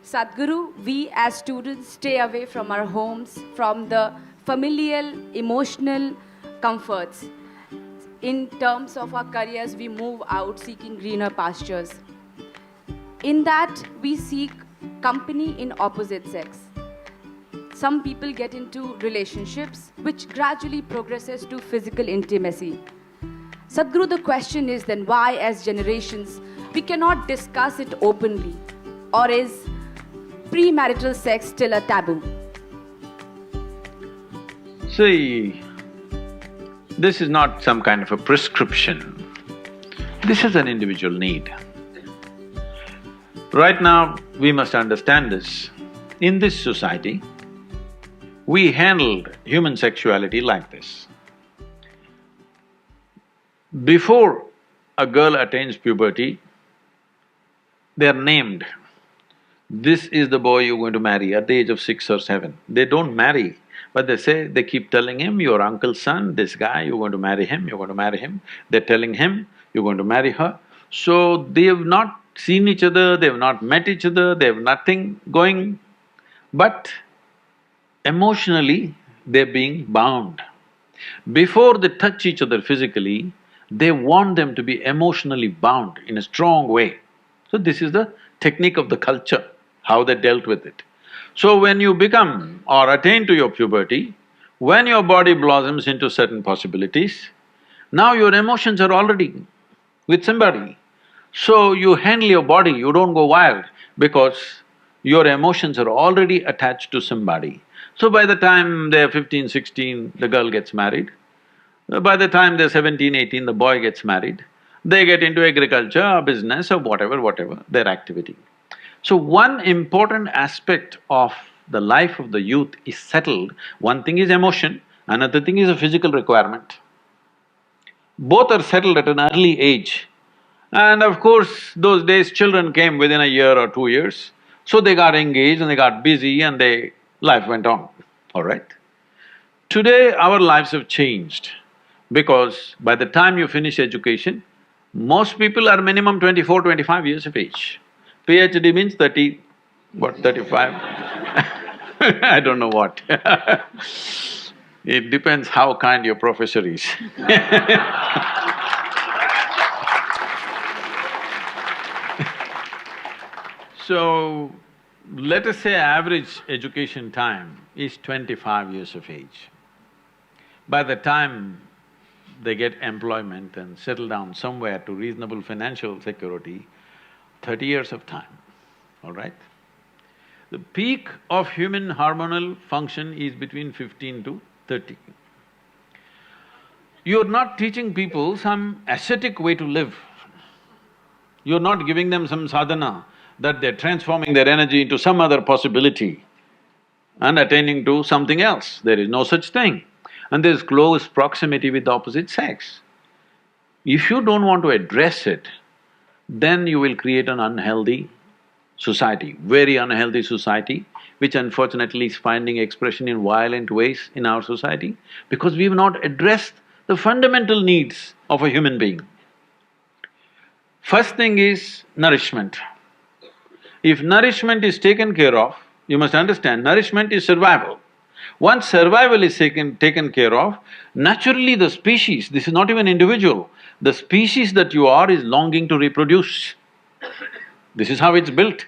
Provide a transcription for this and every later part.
Sadhguru, we as students stay away from our homes, from the familial, emotional comforts. In terms of our careers, we move out seeking greener pastures. In that, we seek company in opposite sex. Some people get into relationships which gradually progresses to physical intimacy. Sadhguru, the question is then why, as generations, we cannot discuss it openly? Or is premarital sex still a taboo? See, this is not some kind of a prescription. This is an individual need. Right now, we must understand this. In this society, we handled human sexuality like this. Before a girl attains puberty, they are named. This is the boy you're going to marry at the age of 6 or 7. They don't marry, but they keep telling him, your uncle's son, this guy, you're going to marry him, you're going to marry him. They're telling him, you're going to marry her. So they have not seen each other, they have not met each other, they have nothing going, but emotionally they're being bound. Before they touch each other physically, they want them to be emotionally bound in a strong way. So this is the technique of the culture, how they dealt with it. So when you become or attain to your puberty, when your body blossoms into certain possibilities, now your emotions are already with somebody. So you handle your body, you don't go wild because your emotions are already attached to somebody. So by the time they're 15, 16, the girl gets married. By the time they're 17, 18, the boy gets married. They get into agriculture or business or whatever, their activity. So one important aspect of the life of the youth is settled. One thing is emotion, another thing is a physical requirement. Both are settled at an early age. And of course, those days children came within a year or 2 years, so they got engaged and they got busy and life went on, all right? Today, our lives have changed because by the time you finish education, most people are minimum 24, 25 years of age. PhD means 30, what, 35? I don't know what It depends how kind your professor is So, let us say average education time is 25 years of age. By the time they get employment and settle down somewhere to reasonable financial security, 30 years of time, all right? The peak of human hormonal function is between 15 to 30. You're not teaching people some ascetic way to live. You're not giving them some sadhana that they're transforming their energy into some other possibility and attaining to something else. There is no such thing. And there's close proximity with the opposite sex. If you don't want to address it, then you will create an unhealthy society, very unhealthy society, which unfortunately is finding expression in violent ways in our society because we've not addressed the fundamental needs of a human being. First thing is nourishment. If nourishment is taken care of, you must understand, nourishment is survival. Once survival is taken care of, naturally the species, this is not even individual, the species that you are is longing to reproduce. This is how it's built.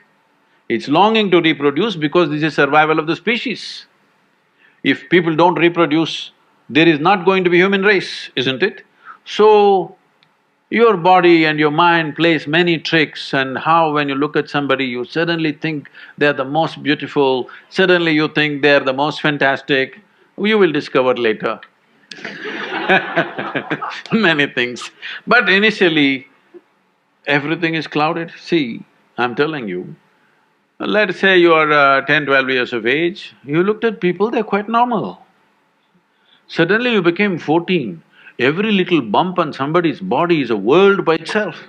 It's longing to reproduce because this is survival of the species. If people don't reproduce, there is not going to be human race, isn't it? So, your body and your mind plays many tricks, and how when you look at somebody, you suddenly think they're the most beautiful, suddenly you think they're the most fantastic, you will discover later many things. But initially, everything is clouded. See, I'm telling you, let's say you are 10, 12 years of age, you looked at people, they're quite normal. Suddenly you became 14, every little bump on somebody's body is a world by itself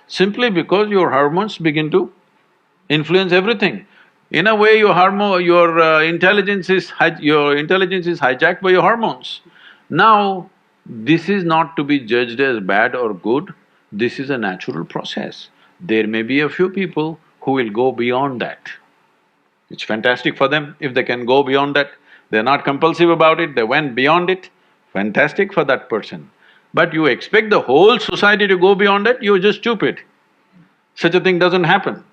simply because your hormones begin to influence everything. In a way, your intelligence is hijacked by your hormones. Now, this is not to be judged as bad or good, this is a natural process. There may be a few people who will go beyond that. It's fantastic for them if they can go beyond that. They're not compulsive about it, they went beyond it, fantastic for that person. But you expect the whole society to go beyond it, you're just stupid. Such a thing doesn't happen.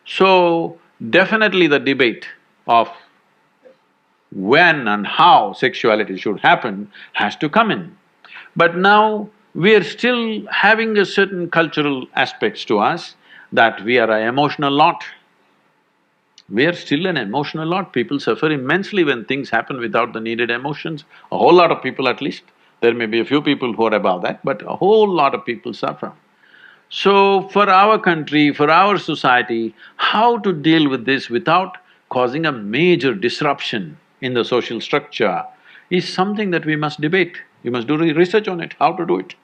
So, definitely the debate of when and how sexuality should happen has to come in. But now, we are still having a certain cultural aspects to us that we are an emotional lot. We are still an emotional lot. People suffer immensely when things happen without the needed emotions. A whole lot of people at least. There may be a few people who are above that, but a whole lot of people suffer. So, for our country, for our society, how to deal with this without causing a major disruption in the social structure is something that we must debate. We must do research on it, how to do it.